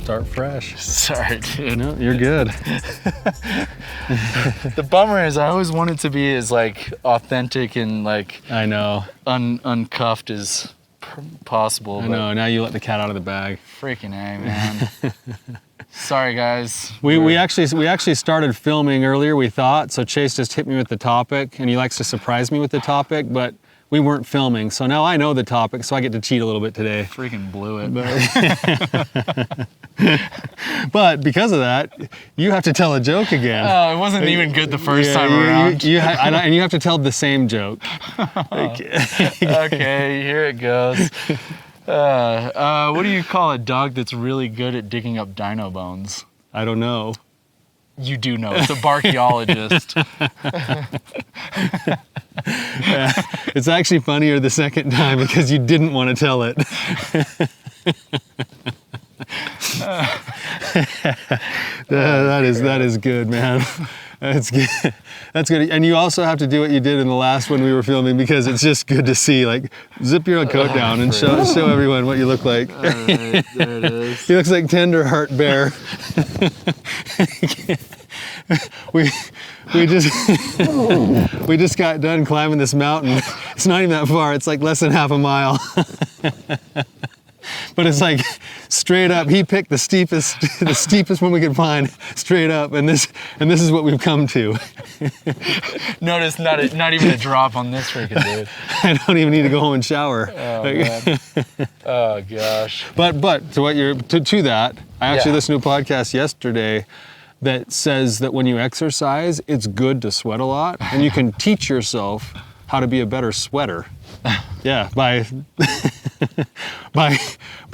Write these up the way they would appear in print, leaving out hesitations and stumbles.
Start fresh. Sorry, dude. No, you're good. The bummer is I always want it to be as like authentic and like I know. uncuffed as possible. I know. Now you let the cat out of the bag. Freaking A, man. Sorry, guys. We actually started filming earlier, we thought, so Chase just hit me with the topic, and he likes to surprise me with the topic, but we weren't filming, so now I know the topic, so I get to cheat a little bit today. Freaking blew it. But because of that, you have to tell a joke again. Oh, it wasn't even good the first time around. And you have to tell the same joke. Okay, here it goes. What do you call a dog that's really good at digging up dino bones? I don't know. You do know. It's a barchaeologist. Yeah, it's actually funnier the second time because you didn't want to tell it. That is good, man. That's good. That's good. And you also have to do what you did in the last one we were filming because it's just good to see. Like, zip your coat down and show everyone what you look like. All right, there it is. He looks like Tender Heart Bear. we just got done climbing this mountain. It's not even that far. It's like less than half a mile. But it's like straight up. He picked the steepest one we could find, straight up, and this is what we've come to. Notice not even a drop on this freaking dude. I don't even need to go home and shower. Oh, man. Oh gosh. But to what to that, I actually Yeah. listened to a podcast yesterday that says that when you exercise, it's good to sweat a lot, and you can teach yourself how to be a better sweater. Yeah, by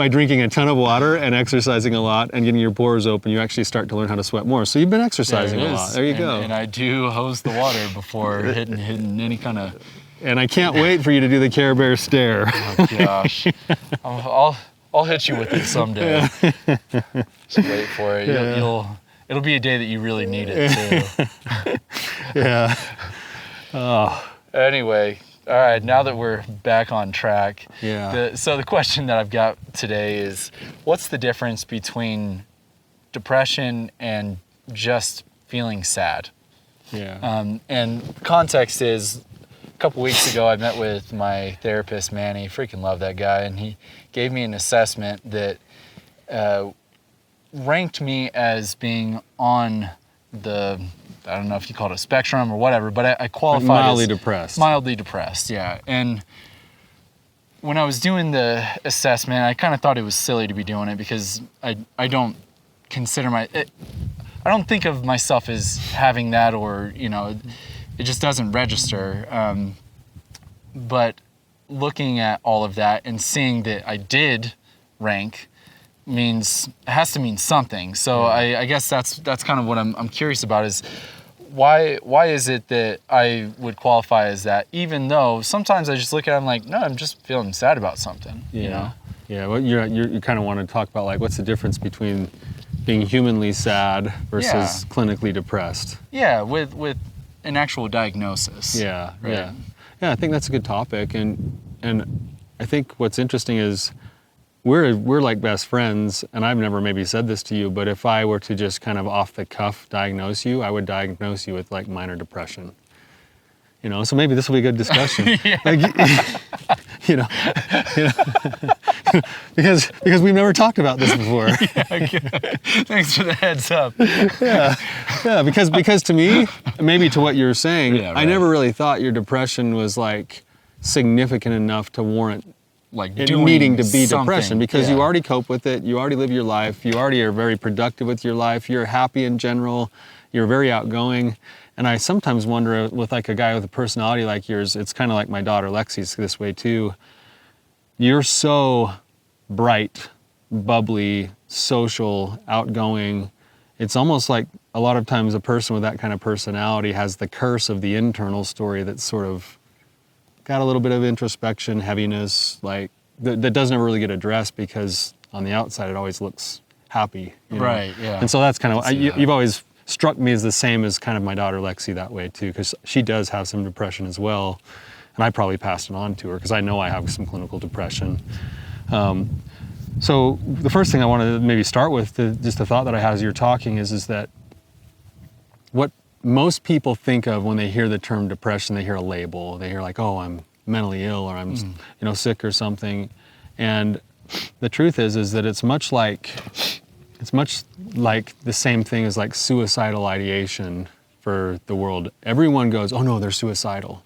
drinking a ton of water and exercising a lot and getting your pores open, you actually start to learn how to sweat more. So you've been exercising a lot. There you go. And I do hose the water before hitting any kind of. And I can't wait for you to do the Care Bear stare. Oh gosh, I'll hit you with it someday. Just wait for it. Yeah. It'll be a day that you really need it too. Yeah. Oh. Anyway. All right, now that we're back on track, yeah. So the question that I've got today is, what's the difference between depression and just feeling sad? Yeah. And context is, a couple weeks ago I met with my therapist, Manny. Freaking love that guy, and he gave me an assessment that ranked me as being on the, I don't know if you call it a spectrum or whatever, but I qualified mildly as depressed. Mildly depressed, yeah. And when I was doing the assessment, I kind of thought it was silly to be doing it because I don't consider I don't think of myself as having that, or, you know, it just doesn't register. But looking at all of that and seeing that I did rank has to mean something. So I guess that's kind of what I'm curious about is why is it that I would qualify as that, even though sometimes I just look at it, I'm like, no, I'm just feeling sad about something. Yeah. You know? Yeah. Well, you kind of want to talk about like what's the difference between being humanly sad versus clinically depressed. Yeah, with an actual diagnosis. Yeah. Right? Yeah. Yeah. I think that's a good topic, and I think what's interesting is we're like best friends, and I've never maybe said this to you, but if I were to just kind of off the cuff diagnose you, I would diagnose you with like minor depression. You know, so maybe this will be a good discussion. Like, you know, because we've never talked about this before. Thanks for the heads up. Yeah, because to me, maybe to what you're saying, Yeah, right. I never really thought your depression was like significant enough to warrant Like it doing needing to be something. depression, because Yeah. you already cope with it, you already live your life, you already are very productive with your life, you're happy in general, you're very outgoing. And I sometimes wonder with like a guy with a personality like yours, it's kind of like my daughter Lexi's this way too. You're so bright, bubbly, social, outgoing. It's almost like a lot of times a person with that kind of personality has the curse of the internal story that's sort of got a little bit of introspection, heaviness, like that doesn't ever really get addressed because on the outside it always looks happy. You know? Right, yeah. And so that's kind of, you've always struck me as the same as kind of my daughter Lexi that way too, because she does have some depression as well. And I probably passed it on to her because I know I have some clinical depression. So the first thing I want to maybe start with, just the thought that I had as you're talking, is that what most people think of when they hear the term depression, they hear a label. They hear like, oh, I'm mentally ill, or I'm sick or something. And the truth is that it's much like the same thing as like suicidal ideation for the world. Everyone goes, oh no, they're suicidal.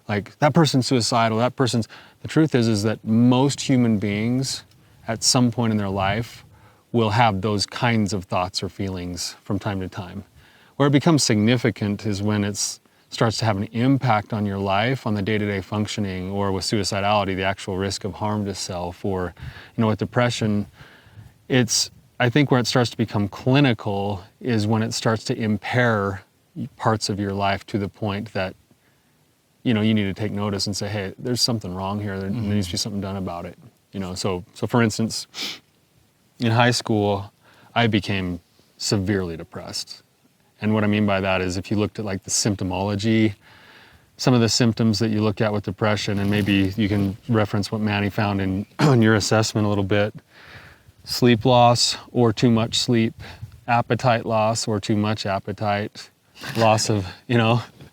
Like that person's suicidal, the truth is that most human beings at some point in their life will have those kinds of thoughts or feelings from time to time. Where it becomes significant is when it starts to have an impact on your life, on the day-to-day functioning, or with suicidality, the actual risk of harm to self, or with depression, I think where it starts to become clinical is when it starts to impair parts of your life to the point that you need to take notice and say, hey, there's something wrong here. There needs to be something done about it. So for instance, in high school, I became severely depressed. And what I mean by that is if you looked at like the symptomology, some of the symptoms that you look at with depression, and maybe you can reference what Manny found in your assessment a little bit: sleep loss or too much sleep, appetite loss or too much appetite, loss of,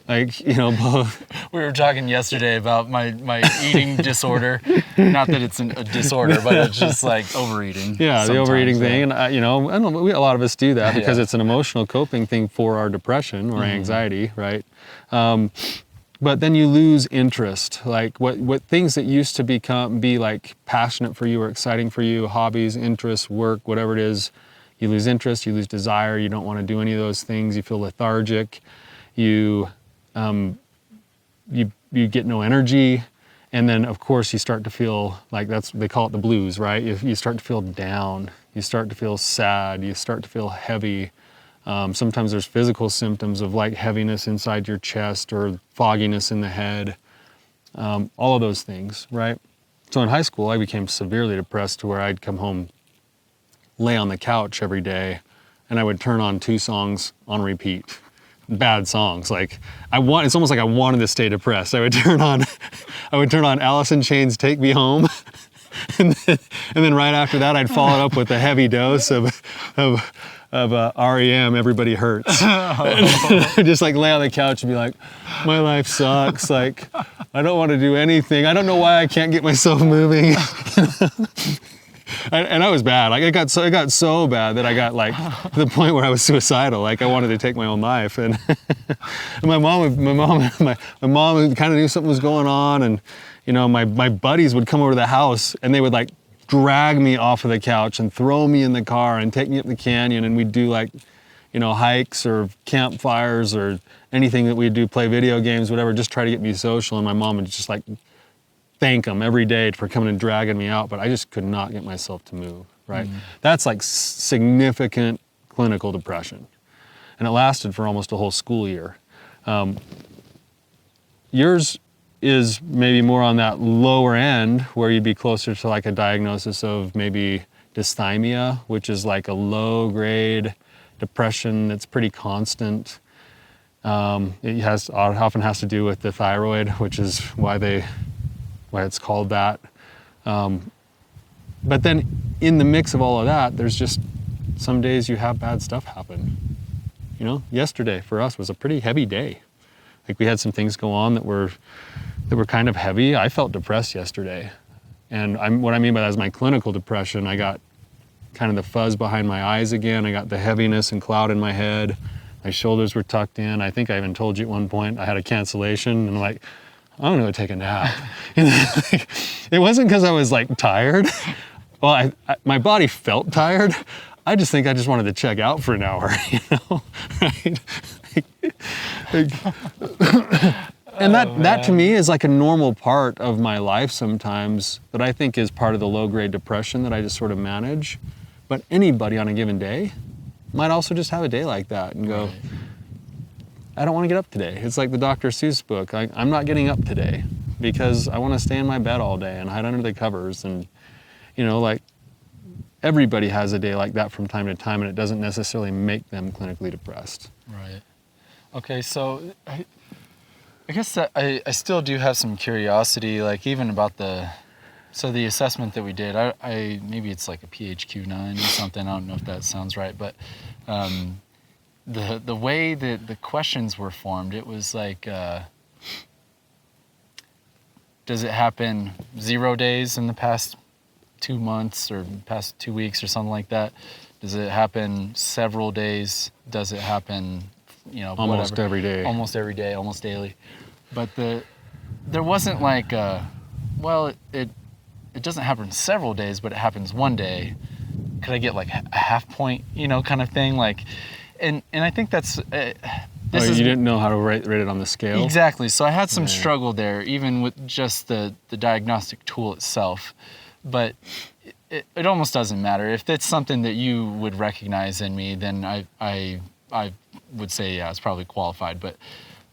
both. We were talking yesterday about my eating disorder. Not that it's a disorder, but it's just like overeating. Yeah, the overeating thing. And, I don't know, a lot of us do that because it's an emotional coping thing for our depression or anxiety, right? But then you lose interest. Like what things that used to be like passionate for you or exciting for you, hobbies, interests, work, whatever it is, you lose interest, you lose desire, you don't want to do any of those things, you feel lethargic, you get no energy, and then of course you start to feel like they call it the blues, right? You start to feel down, you start to feel sad, you start to feel heavy. Sometimes there's physical symptoms of like heaviness inside your chest or fogginess in the head, all of those things, right? So in high school, I became severely depressed to where I'd come home, lay on the couch every day, and I would turn on 2 songs on repeat. Bad songs. Like it's almost like I wanted to stay depressed. I would turn on Alice in Chains' "Take Me Home," and then right after that, I'd follow it up with a heavy dose of REM, "Everybody Hurts." Just like lay on the couch and be like, my life sucks. Like I don't want to do anything. I don't know why I can't get myself moving. And I was bad. Like it got so bad that I got like to the point where I was suicidal. Like I wanted to take my own life. And, and my mom kind of knew something was going on. And my buddies would come over to the house and they would like drag me off of the couch and throw me in the car and take me up the canyon. And we'd do like hikes or campfires or anything that we'd do, play video games, whatever, just try to get me social. And my mom would just like thank them every day for coming and dragging me out, but I just could not get myself to move, right? That's like significant clinical depression. And it lasted for almost a whole school year. Yours is maybe more on that lower end where you'd be closer to like a diagnosis of maybe dysthymia, which is like a low grade depression that's pretty constant. It often has to do with the thyroid, which is why it's called that. But then in the mix of all of that, there's just some days you have bad stuff happen. Yesterday for us was a pretty heavy day. Like we had some things go on that were kind of heavy. I felt depressed yesterday. And what I mean by that is my clinical depression. I got kind of the fuzz behind my eyes again. I got the heaviness and cloud in my head. My shoulders were tucked in. I think I even told you at one point I had a cancellation, and I'm like, I'm gonna go take a nap. It wasn't because I was like tired. Well, my body felt tired. I just think I just wanted to check out for an hour, right? And that to me is like a normal part of my life sometimes that I think is part of the low-grade depression that I just sort of manage. But anybody on a given day might also just have a day like that and go, I don't want to get up today. It's like the Dr. Seuss book. I'm not getting up today because I want to stay in my bed all day and hide under the covers. And, like everybody has a day like that from time to time, and it doesn't necessarily make them clinically depressed. Right. Okay, so I guess that I still do have some curiosity, like even about the So the assessment that we did, I maybe it's like a PHQ-9 or something. I don't know if that sounds right, but the way that the questions were formed, it was like, does it happen 0 days in the past 2 months or past 2 weeks or something like that? Does it happen several days? Does it happen, Almost whatever? every day. Almost every day, almost daily. But there wasn't like it doesn't happen several days, but it happens 1 day. Could I get like a half point, kind of thing? Like, and I think that's you didn't know how to rate it on the scale? Exactly. So I had some struggle there, even with just the diagnostic tool itself. But it almost doesn't matter. If it's something that you would recognize in me, then I would say, yeah, it's probably qualified. But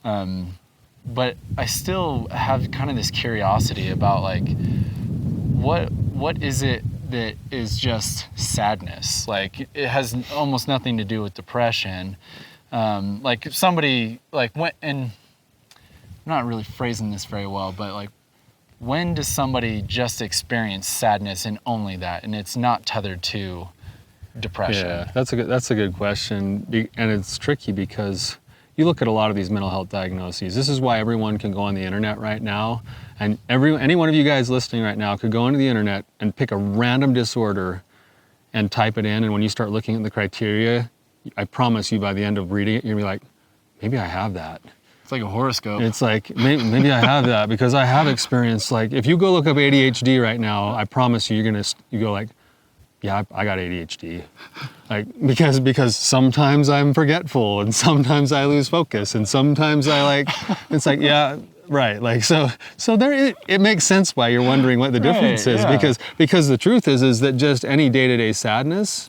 I still have kind of this curiosity about like, what is it that is just sadness? Like, it has almost nothing to do with depression. Like if somebody like went, and I'm not really phrasing this very well, but like, when does somebody just experience sadness and only that, and it's not tethered to depression? Yeah, that's a good question, and it's tricky because you look at a lot of these mental health diagnoses. This is why everyone can go on the internet right now, and any one of you guys listening right now could go into the internet and pick a random disorder and type it in, and when you start looking at the criteria, I promise you by the end of reading it, you're gonna be like, maybe I have that. It's like a horoscope. It's like, maybe I have that because I have experienced, like, if you go look up ADHD right now, I promise you, you go like, yeah, I got ADHD. Like, because sometimes I'm forgetful and sometimes I lose focus and sometimes it's like, yeah, right. Like, so there, it makes sense why you're wondering what the difference is, because the truth is that just any day-to-day sadness,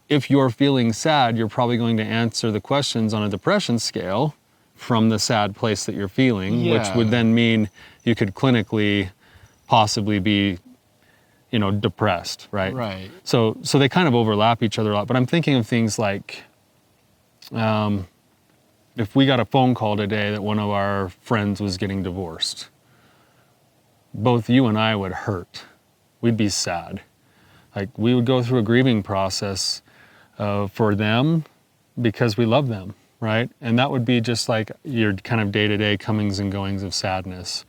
if you're feeling sad, you're probably going to answer the questions on a depression scale from the sad place that you're feeling, which would then mean you could clinically possibly be, depressed, right? Right. So they kind of overlap each other a lot. But I'm thinking of things like, if we got a phone call today that one of our friends was getting divorced, both you and I would hurt. We'd be sad. Like, we would go through a grieving process for them because we love them. Right? And that would be just like your kind of day-to-day comings and goings of sadness.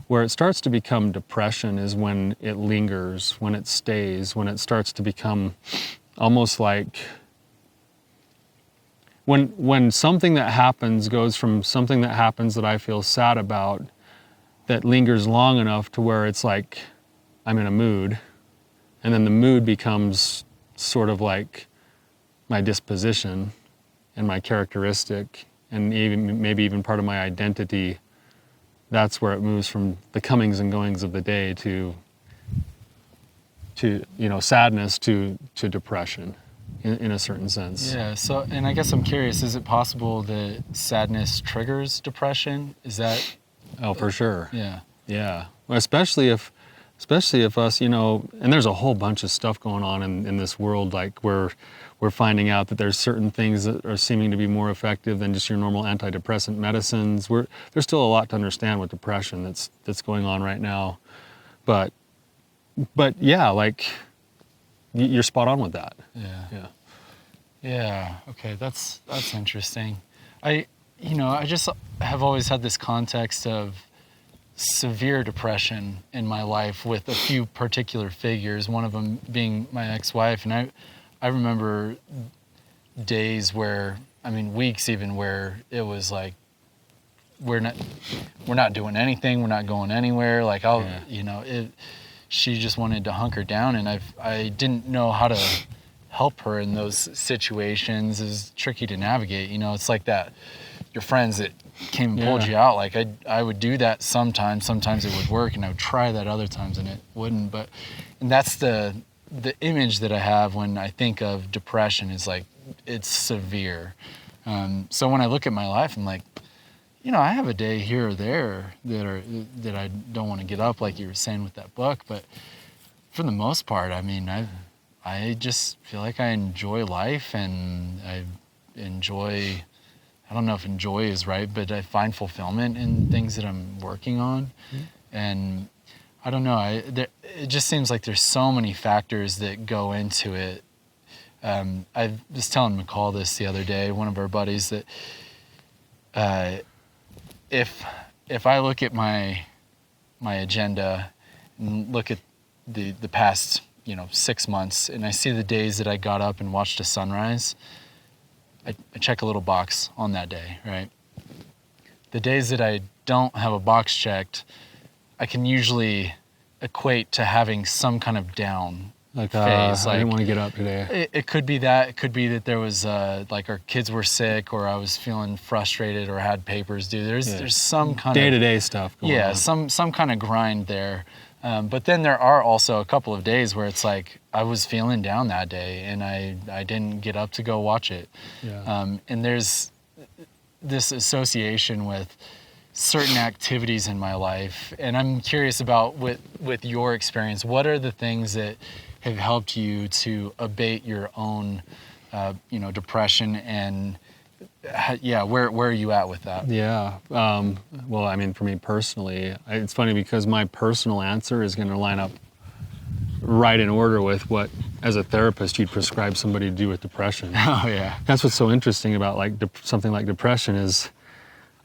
Where it starts to become depression is when it lingers, when it stays, when it starts to become almost like when something that happens goes from something that happens that I feel sad about that lingers long enough to where it's like I'm in a mood, and then the mood becomes sort of like my disposition and my characteristic, and maybe even part of my identity. That's where it moves from the comings and goings of the day to sadness to depression in a certain sense. Yeah. So, and I guess I'm curious, is it possible that sadness triggers depression? Is that? Oh, for sure. Yeah. Yeah. Well, especially if us, and there's a whole bunch of stuff going on in this world, like we're finding out that there's certain things that are seeming to be more effective than just your normal antidepressant medicines. There's still a lot to understand with depression that's going on right now. But yeah, like you're spot on with that. Yeah. Yeah. Okay. That's interesting. I just have always had this context of severe depression in my life with a few particular figures, one of them being my ex-wife. And I remember days weeks even, where it was like, we're not doing anything, we're not going anywhere. Like she just wanted to hunker down, and I didn't know how to help her in those situations. It was tricky to navigate. It's like that, your friends that came and pulled you out. Like I would do that sometimes it would work, and I would try that other times and it wouldn't. And that's the image that I have when I think of depression, is like, it's severe. So when I look at my life, I'm like, I have a day here or there that I don't want to get up, like you were saying with that book. But for the most part, I just feel like I enjoy life, and I enjoy, I don't know if enjoy is right, but I find fulfillment in things that I'm working on. Mm-hmm. And I don't know. It just seems like there's so many factors that go into it. I was telling McCall this the other day, one of our buddies, that if I look at my agenda and look at the past 6 months, and I see the days that I got up and watched a sunrise, I check a little box on that day, right? The days that I don't have a box checked, I can usually equate to having some kind of down Like, phase. I didn't want to get up today. It could be that. It could be that there was like our kids were sick, or I was feeling frustrated, or had papers due. There's some kind of day-to-day stuff going on. some kind of grind there. But then there are also a couple of days where it's like I was feeling down that day and I didn't get up to go watch it. Yeah. And there's this association with certain activities in my life, and I'm curious about with your experience, what are the things that have helped you to abate your own depression, and where are you at with that? Yeah. Well, I mean, for me personally, it's funny because my personal answer is going to line up right in order with what, as a therapist, you'd prescribe somebody to do with depression. Oh yeah. That's what's so interesting about like something like depression is,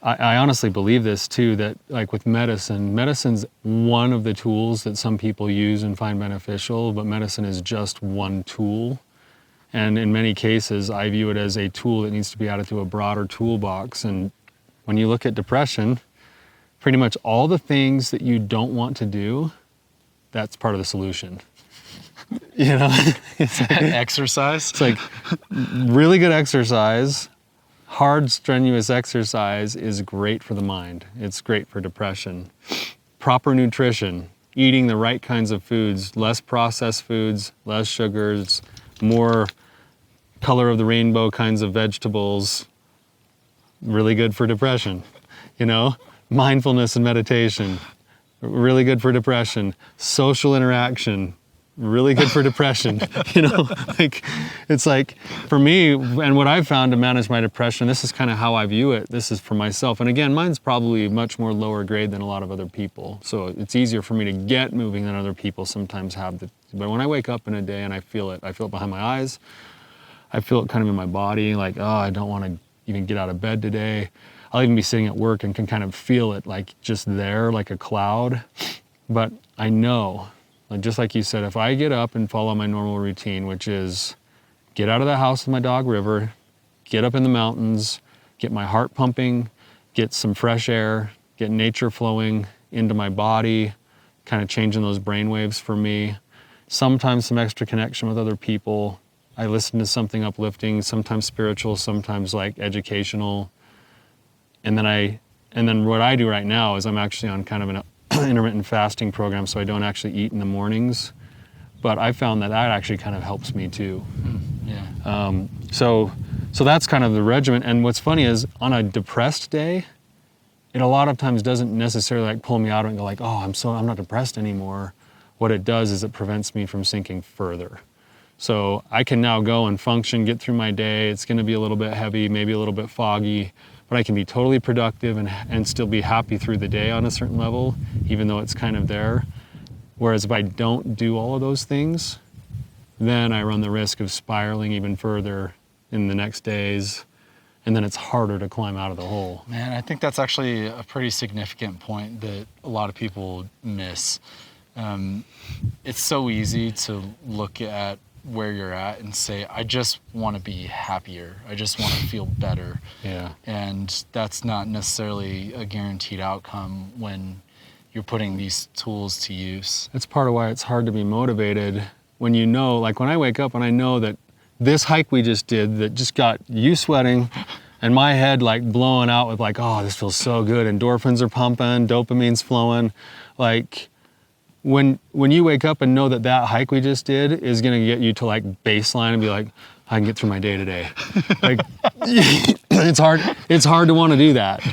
I honestly believe this too, that like with medicine's one of the tools that some people use and find beneficial, but medicine is just one tool. And in many cases, I view it as a tool that needs to be added to a broader toolbox. And when you look at depression, pretty much all the things that you don't want to do, that's part of the solution. It's like, Exercise? It's like really good exercise. Hard, strenuous exercise is great for the mind. It's great for depression. Proper nutrition, eating the right kinds of foods, less processed foods, less sugars, more color of the rainbow kinds of vegetables, really good for depression. Mindfulness and meditation, really good for depression. Social interaction, really good for depression. It's like for me, and what I've found to manage my depression, this is kind of how I view it. This is for myself. And again, mine's probably much more lower grade than a lot of other people. So it's easier for me to get moving than other people sometimes have. But when I wake up in a day and I feel it behind my eyes, I feel it kind of in my body, like, oh, I don't want to even get out of bed today. I'll even be sitting at work and can kind of feel it like just there, like a cloud. But I know, just like you said, if I get up and follow my normal routine, which is get out of the house with my dog River, get up in the mountains, get my heart pumping, get some fresh air, get nature flowing into my body, kind of changing those brain waves for me. Sometimes some extra connection with other people. I listen to something uplifting, sometimes spiritual, sometimes like educational. And then what I do right now is I'm actually on kind of an intermittent fasting program, so I don't actually eat in the mornings. But I found that actually kind of helps me too. Yeah. So that's kind of the regimen. And what's funny is on a depressed day, it a lot of times doesn't necessarily like pull me out and go like, oh, I'm not depressed anymore. What it does is it prevents me from sinking further. So I can now go and function, get through my day. It's going to be a little bit heavy, maybe a little bit foggy, but I can be totally productive and still be happy through the day on a certain level, even though it's kind of there. Whereas if I don't do all of those things, then I run the risk of spiraling even further in the next days, and then it's harder to climb out of the hole. Man, I think that's actually a pretty significant point that a lot of people miss. It's so easy to look at where you're at and say, I just want to be happier. I just want to feel better. Yeah. And that's not necessarily a guaranteed outcome when you're putting these tools to use. That's part of why it's hard to be motivated when you know, like when I wake up and I know that this hike we just did that just got you sweating and my head like blowing out with like, oh, this feels so good. Endorphins are pumping, dopamine's flowing. Like when you wake up and know that hike we just did is going to get you to like baseline and be like, I can get through my day today. Like it's hard to want to do that,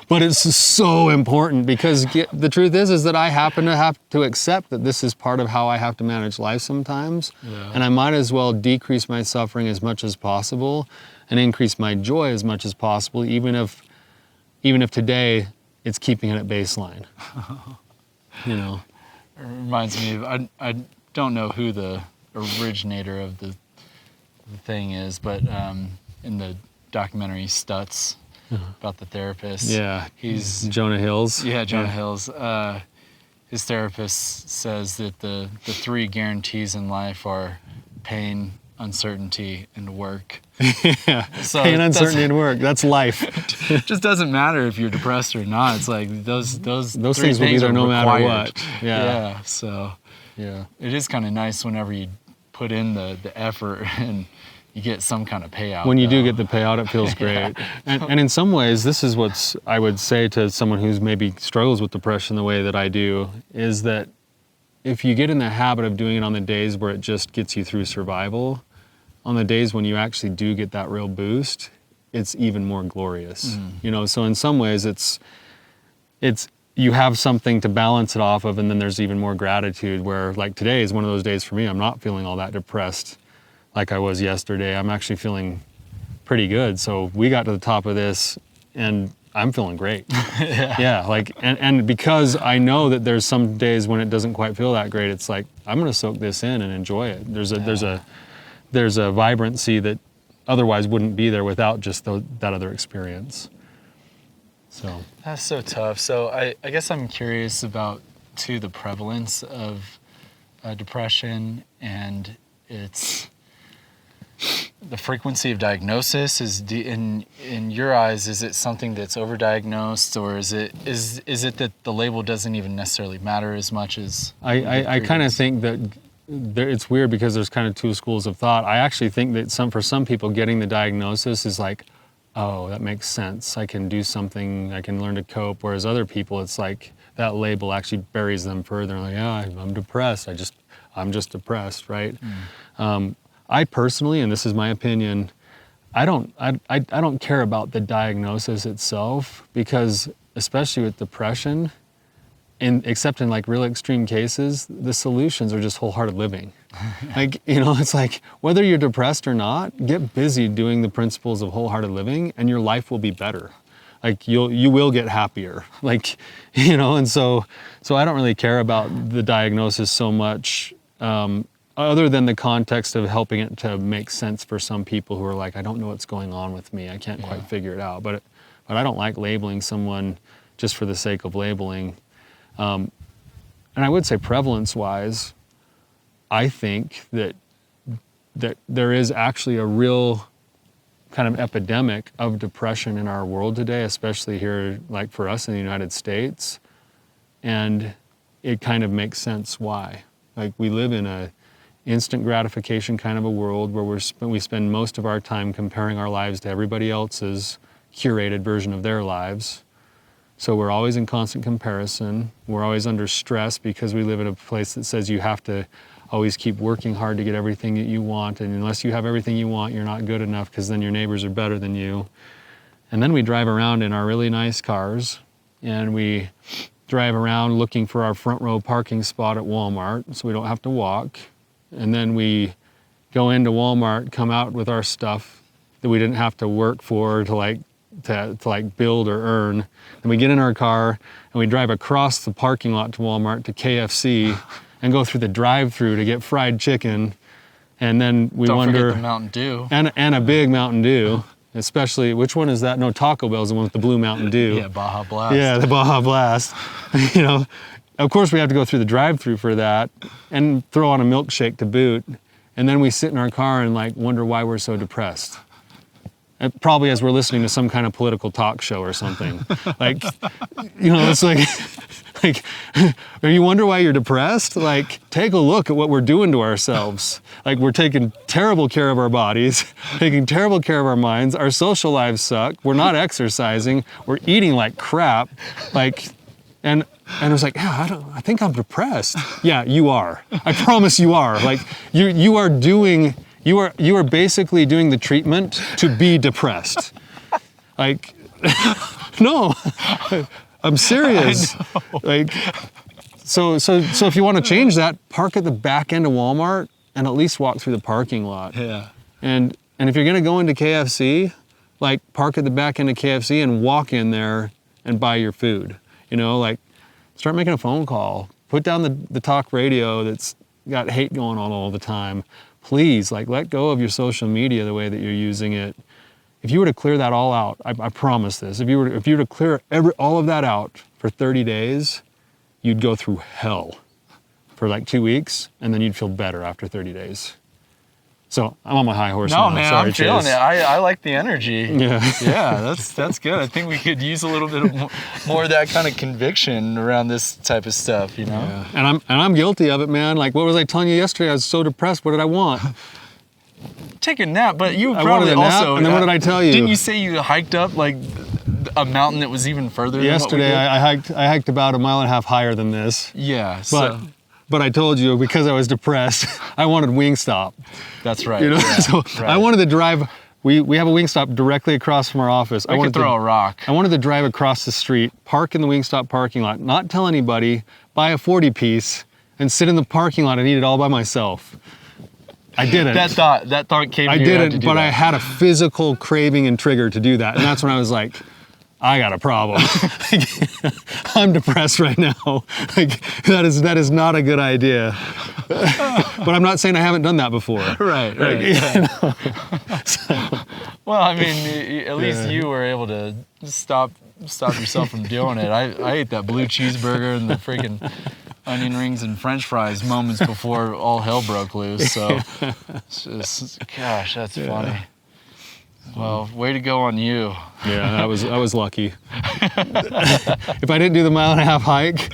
but it's so important because the truth is that I happen to have to accept that this is part of how I have to manage life sometimes. Yeah. And I might as well decrease my suffering as much as possible and increase my joy as much as possible, even if today it's keeping it at baseline. you know. It reminds me of, I don't know who the originator of the thing is, but in the documentary Stutz about the therapist. Yeah. He's Jonah Hills. Yeah, Jonah Hills. His therapist says that the three guarantees in life are pain, uncertainty, and work. Yeah. So Pain, uncertainty, and work. That's life. It just doesn't matter if you're depressed or not. It's like those three things will be there are no matter required. what. Yeah. So Yeah. it is kind of nice whenever you put in the effort and you get some kind of payout. When you do though. get the payout, it feels great. And in some ways, this is what I would say to someone who's maybe struggles with depression the way that I do, is that if you get in the habit of doing it on the days where it just gets you through survival, on the days when you actually do get that real boost, it's even more glorious. You know, so in some ways it's you have something to balance it off of, and then there's even more gratitude, where like today is one of those days for me. I'm not feeling all that depressed like I was yesterday. I'm actually feeling pretty good. So we got to the top of this and I'm feeling great. Yeah, like, and because I know that there's some days when it doesn't quite feel that great, it's like, I'm gonna soak this in and enjoy it. There's a vibrancy that otherwise wouldn't be there without just that other experience. So That's so tough. So I guess I'm curious about too the prevalence of depression and its the frequency of diagnosis. In your eyes, is it something that's overdiagnosed, or is it that the label doesn't even necessarily matter as much as I kind of think that it's weird because there's kind of two schools of thought. I actually think that for some people getting the diagnosis is like, oh, that makes sense. I can do something, I can learn to cope. Whereas other people, it's like that label actually buries them further. Like, yeah, I'm depressed. I'm just depressed, right? I personally, and this is my opinion, I don't care about the diagnosis itself, because especially with depression, except in like real extreme cases, the solutions are just wholehearted living. Like, you know, it's like whether you're depressed or not, get busy doing the principles of wholehearted living and your life will be better. Like you will get happier. Like, you know, and so I don't really care about the diagnosis so much, other than the context of helping it to make sense for some people who are like, I don't know what's going on with me. I can't quite figure it out. But I don't like labeling someone just for the sake of labeling. And I would say prevalence-wise, I think that there is actually a real kind of epidemic of depression in our world today, especially here, like for us in the United States. And it kind of makes sense why. Like, we live in a instant gratification kind of a world where we spend most of our time comparing our lives to everybody else's curated version of their lives. So we're always in constant comparison. We're always under stress because we live in a place that says you have to always keep working hard to get everything that you want. And unless you have everything you want, you're not good enough, because then your neighbors are better than you. And then we drive around in our really nice cars, and we drive around looking for our front row parking spot at Walmart so we don't have to walk. And then we go into Walmart, come out with our stuff that we didn't have to work for to build or earn. And we get in our car and we drive across the parking lot to Walmart to KFC and go through the drive-through to get fried chicken. And then we Don't wonder, forget the Mountain Dew. and a big Mountain Dew, especially, which one is that? No, Taco Bell's the one with the blue Mountain Dew. Yeah, Baja Blast. Yeah, the Baja Blast. You know, of course we have to go through the drive-through for that and throw on a milkshake to boot. And then we sit in our car and like wonder why we're so depressed. And probably as we're listening to some kind of political talk show or something. Like, you know, it's like, or you wonder why you're depressed? Like, take a look at what we're doing to ourselves. Like, we're taking terrible care of our bodies, taking terrible care of our minds. Our social lives suck. We're not exercising. We're eating like crap. Like, and it was like, yeah, I think I'm depressed. Yeah, you are. I promise you are. Like, you are basically doing the treatment to be depressed. Like, no, I'm serious. Like, so if you want to change that, park at the back end of Walmart and at least walk through the parking lot. Yeah. And if you're gonna go into KFC, like, park at the back end of KFC and walk in there and buy your food. You know, like, Start making a phone call. Put down the talk radio that's got hate going on all the time. Please, like, let go of your social media the way that you're using it. If you were to clear that all out, I promise this, if you were to clear all of that out for 30 days, you'd go through hell for like 2 weeks, and then you'd feel better after 30 days. So I'm on my high horse now. No, man, Sorry, I'm feeling Chase. it. I like the energy. Yeah. Yeah, that's good. I think we could use a little bit of more of that kind of conviction around this type of stuff, you know? Yeah. And I'm guilty of it, man. Like, what was I telling you yesterday? I was so depressed. What did I want? Take a nap, but you I probably wanted a nap, also. and then what did I tell you? Didn't you say you hiked up like a mountain that was even further? Yesterday, than what we did? I hiked about 1.5 miles higher than this. Yeah, But I told you, because I was depressed, I wanted Wingstop. that's right. You know, yeah, so right. I wanted to drive. We have a Wingstop directly across from our office. I could throw a rock. I wanted to drive across the street, park in the Wingstop parking lot, not tell anybody, buy a 40-piece, and sit in the parking lot and eat it all by myself. I didn't. That thought came to I you. You had to didn't, do but that. I had a physical craving and trigger to do that, and that's when I was like, I got a problem. I'm depressed right now. Like, that is not a good idea. But I'm not saying I haven't done that before. Right. Like, Yeah. you know, so, Well, I mean, at least you were able to stop yourself from doing it. I ate that blue cheeseburger and the freaking onion rings and French fries moments before all hell broke loose. So, it's just, gosh, that's funny. Well, way to go on you. yeah, I was lucky. If I didn't do the 1.5 mile hike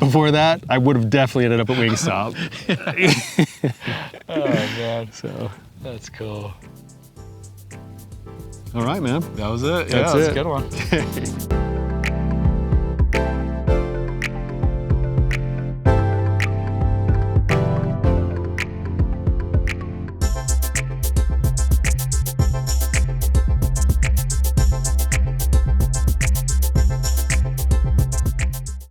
before that, I would have definitely ended up at Wingstop. Oh, man. So, That's cool. all right, man. That was it. That's yeah, it. that's a good one.